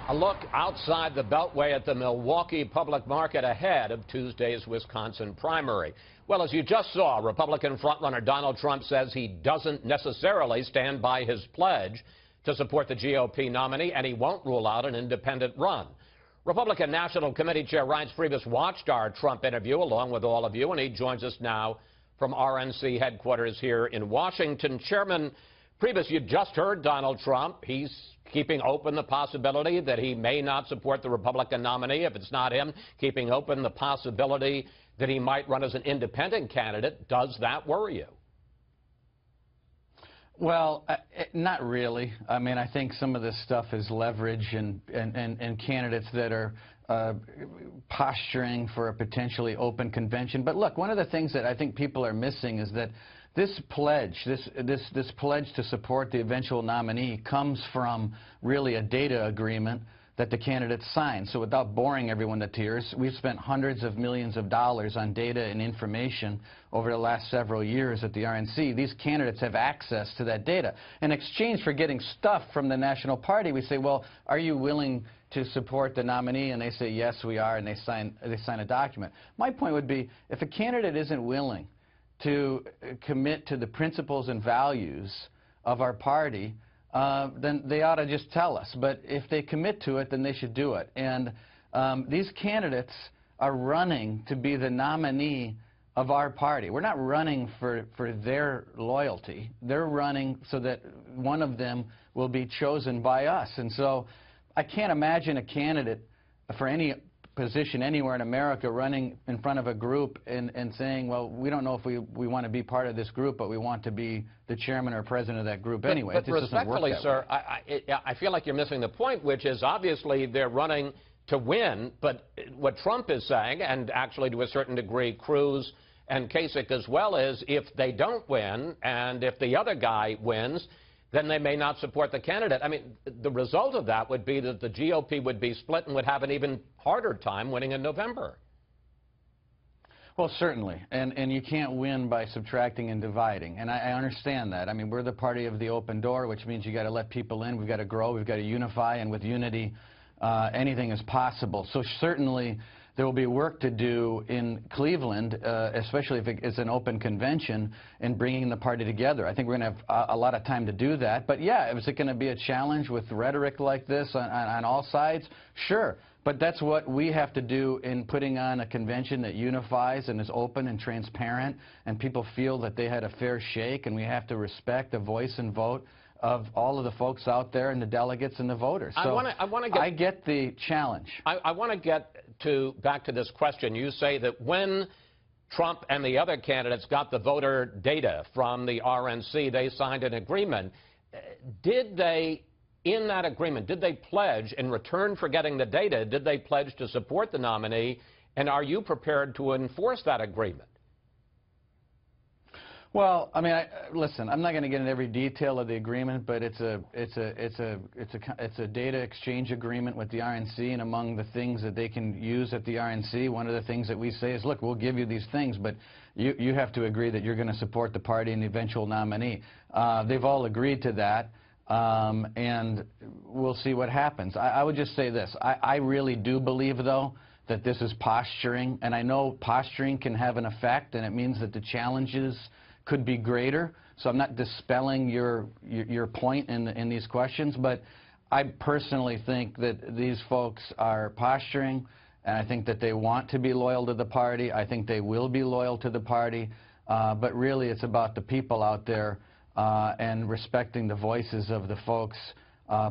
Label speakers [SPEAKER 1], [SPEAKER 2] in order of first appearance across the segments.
[SPEAKER 1] A look outside the Beltway at the Milwaukee Public Market ahead of Tuesday's Wisconsin primary. Well, as you just saw, Republican frontrunner Donald Trump says he doesn't necessarily stand by his pledge to support the GOP nominee, and he won't rule out an independent run. Republican National Committee Chair Reince Priebus watched our Trump interview along with all of you, and he joins us now from RNC headquarters here in Washington. Chairman Priebus, you just heard Donald Trump. He's keeping open the possibility that he may not support the Republican nominee if it's not him, keeping open the possibility that he might run as an independent candidate. Does that worry you?
[SPEAKER 2] Well, not really. I mean, I think some of this stuff is leverage and candidates that are posturing for a potentially open convention. But look, one of the things that I think people are missing is that this pledge, this pledge to support the eventual nominee comes from really a data agreement that the candidates signed. So without boring everyone to tears, we've spent hundreds of millions of dollars on data and information over the last several years at the RNC. These candidates have access to that data. In exchange for getting stuff from the national party, we say, well, are you willing to support the nominee? And they say, yes, we are, and they sign a document. My point would be, if a candidate isn't willing to commit to the principles and values of our party, then they ought to just tell us. But if they commit to it, then they should do it. And these candidates are running to be the nominee of our party. We're not running for their loyalty. They're running so that one of them will be chosen by us. And so I can't imagine a candidate for any position anywhere in America running in front of a group and saying, well, we don't know if we want to be part of this group, but we want to be the chairman or president of that group anyway.
[SPEAKER 1] But respectfully, sir, I feel like you're missing the point, which is obviously they're running to win, but what Trump is saying, and actually to a certain degree Cruz and Kasich as well, is if they don't win and if the other guy wins, then they may not support the candidate. I mean, the result of that would be that the GOP would be split and would have an even harder time winning in November.
[SPEAKER 2] Well, certainly. And you can't win by subtracting and dividing. And I understand that. I mean, we're the party of the open door, which means you got to let people in. We've got to grow. We've got to unify. And with unity, anything is possible. So certainly there will be work to do in Cleveland, especially if it's an open convention, in bringing the party together. I think we're going to have a lot of time to do that. But yeah, is it going to be a challenge with rhetoric like this on all sides? Sure. But that's what we have to do in putting on a convention that unifies and is open and transparent, and people feel that they had a fair shake, and we have to respect the voice and vote of all of the folks out there and the delegates and the voters. So I get the challenge.
[SPEAKER 1] I want to get back to this question. You say that when Trump and the other candidates got the voter data from the RNC, they signed an agreement. Did they, in that agreement, did they pledge, in return for getting the data, did they pledge to support the nominee, and are you prepared to enforce that agreement?
[SPEAKER 2] Well, I mean, listen, I'm not going to get into every detail of the agreement, but it's a data exchange agreement with the RNC, and among the things that they can use at the RNC, one of the things that we say is, look, we'll give you these things, but you have to agree that you're going to support the party and the eventual nominee. They've all agreed to that, and we'll see what happens. I would just say this. I really do believe, though, that this is posturing, and I know posturing can have an effect, and it means that the challenges could be greater. So I'm not dispelling your point in these questions, but I personally think that these folks are posturing, and I think that they want to be loyal to the party. I think they will be loyal to the party, but really it's about the people out there and respecting the voices of the folks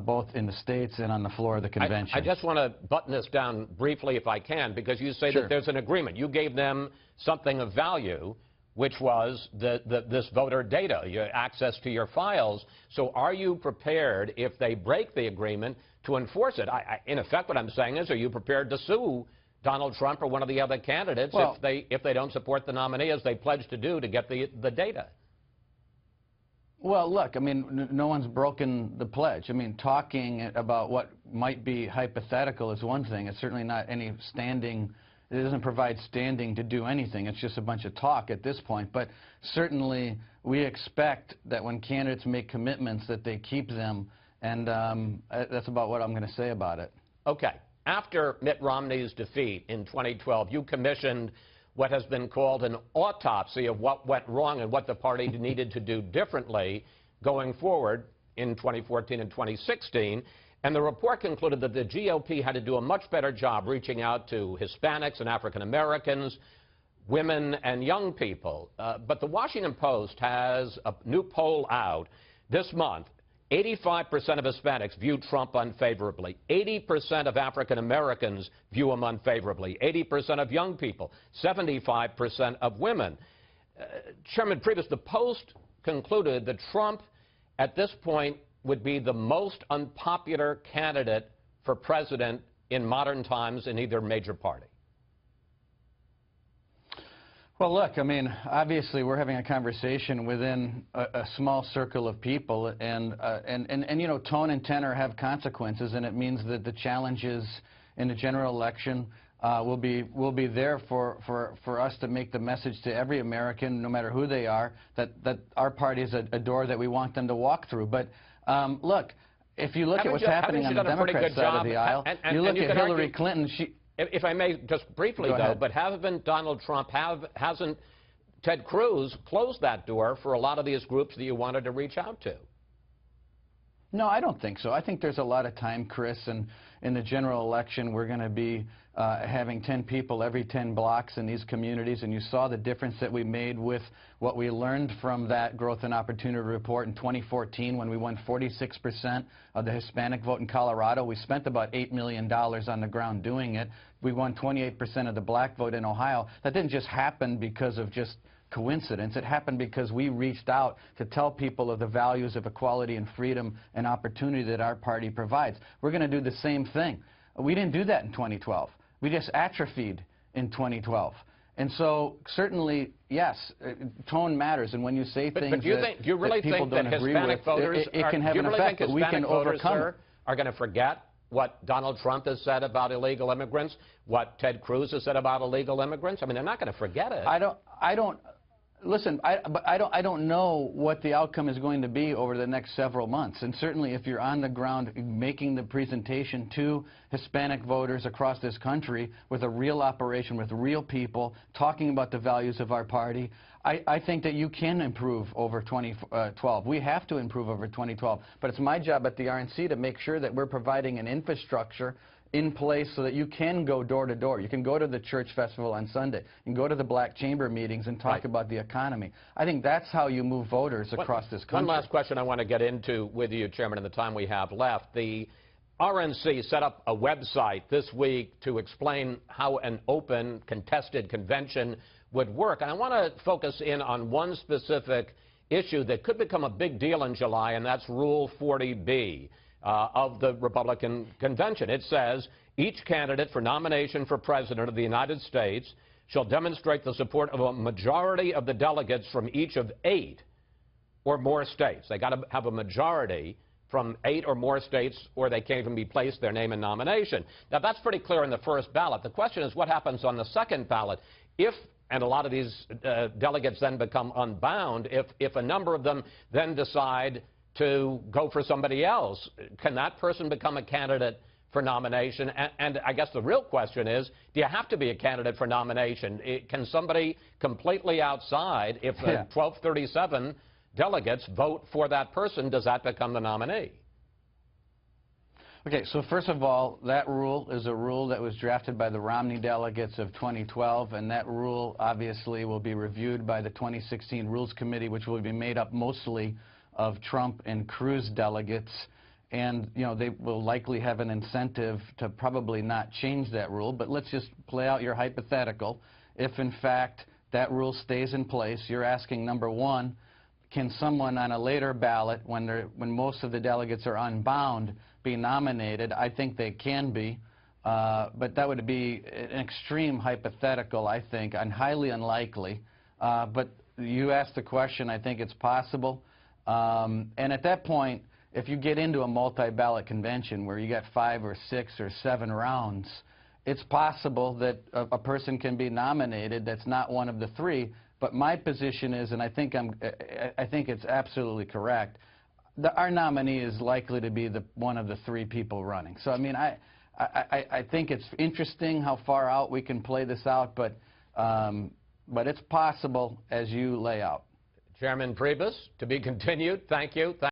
[SPEAKER 2] both in the states and on the floor of the convention.
[SPEAKER 1] I just want to button this down briefly if I can, because you say that there's an agreement. You gave them something of value, which was this voter data, your access to your files. So are you prepared, if they break the agreement, to enforce it? In effect, what I'm saying is, are you prepared to sue Donald Trump or one of the other candidates if they don't support the nominee, as they pledged to do, to get the data?
[SPEAKER 2] Well, look, I mean, no one's broken the pledge. I mean, talking about what might be hypothetical is one thing. It's certainly not any standing. It doesn't provide standing to do anything. It's just a bunch of talk at this point. But certainly we expect that when candidates make commitments that they keep them, and that's about what I'm going to say about it.
[SPEAKER 1] Okay. After Mitt Romney's defeat in 2012, you commissioned what has been called an autopsy of what went wrong and what the party needed to do differently going forward in 2014 and 2016. And the report concluded that the GOP had to do a much better job reaching out to Hispanics and African Americans, women and young people. But the Washington Post has a new poll out this month. 85% of Hispanics view Trump unfavorably. 80% of African Americans view him unfavorably. 80% of young people. 75% of women. Chairman Priebus, the Post concluded that Trump, at this point, would be the most unpopular candidate for president in modern times in either major party.
[SPEAKER 2] Well, look, I mean, obviously we're having a conversation within a small circle of people, and you know, tone and tenor have consequences, and it means that the challenges in the general election will be there for us to make the message to every American, no matter who they are, that our party is a door that we want them to walk through. But look, if you look at what's happening on the Democrat side of the aisle, you look at Hillary Clinton,
[SPEAKER 1] If I may, just briefly, though, but hasn't Donald Trump, hasn't Ted Cruz closed that door for a lot of these groups that you wanted to reach out to?
[SPEAKER 2] No, I don't think so. I think there's a lot of time, Chris, and in the general election we're going to be having 10 people every 10 blocks in these communities, and you saw the difference that we made with what we learned from that Growth and Opportunity Report in 2014 when we won 46% of the Hispanic vote in Colorado. We spent about $8 million on the ground doing it. We won 28% of the black vote in Ohio. That didn't just happen because of just coincidence. It happened because we reached out to tell people of the values of equality and freedom and opportunity that our party provides. We're going to do the same thing. We didn't do that in 2012. We just atrophied in 2012. And so certainly, yes, tone matters. And when you say things
[SPEAKER 1] do you really
[SPEAKER 2] that people
[SPEAKER 1] think
[SPEAKER 2] don't agree with, it can have an effect, but we can overcome it.
[SPEAKER 1] Are going to forget what Donald Trump has said about illegal immigrants, what Ted Cruz has said about illegal immigrants? I mean, they're not going to forget it.
[SPEAKER 2] Listen, I don't know what the outcome is going to be over the next several months. And certainly if you're on the ground making the presentation to Hispanic voters across this country with a real operation, with real people, talking about the values of our party, I think that you can improve over 2012. We have to improve over 2012. But it's my job at the RNC to make sure that we're providing an infrastructure in place so that you can go door to door. You can go to the church festival on Sunday. You can go to the black chamber meetings and talk about the economy. I think that's how you move voters across this country.
[SPEAKER 1] One last question I want to get into with you, Chairman, in the time we have left. The RNC set up a website this week to explain how an open, contested convention would work. And I want to focus in on one specific issue that could become a big deal in July, and that's Rule 40B. Of the Republican convention. It says, each candidate for nomination for President of the United States shall demonstrate the support of a majority of the delegates from each of 8 or more states. They got to have a majority from 8 or more states, or they can't even be placed their name in nomination. Now, that's pretty clear in the first ballot. The question is what happens on the second ballot if, and a lot of these delegates then become unbound, if a number of them then decide to go for somebody else. Can that person become a candidate for nomination? And I guess the real question is, do you have to be a candidate for nomination? Can somebody completely outside, if 1237 delegates vote for that person, does that become the nominee?
[SPEAKER 2] Okay, so first of all, that rule is a rule that was drafted by the Romney delegates of 2012, and that rule obviously will be reviewed by the 2016 Rules Committee, which will be made up mostly of Trump and Cruz delegates, and you know they will likely have an incentive to probably not change that rule. But let's just play out your hypothetical. If in fact that rule stays in place, you're asking, number one, can someone on a later ballot, when most of the delegates are unbound, be nominated? I think they can be, but that would be an extreme hypothetical, I think, and highly unlikely. But you asked the question. I think it's possible. And at that point, if you get into a multi-ballot convention where you got 5 or 6 or 7 rounds, it's possible that a person can be nominated that's not one of the 3. But my position is, and I think it's absolutely correct, our nominee is likely to be one of the 3 people running. So I mean, I think it's interesting how far out we can play this out, but it's possible as you lay out.
[SPEAKER 1] Chairman Priebus, to be continued. Thank you.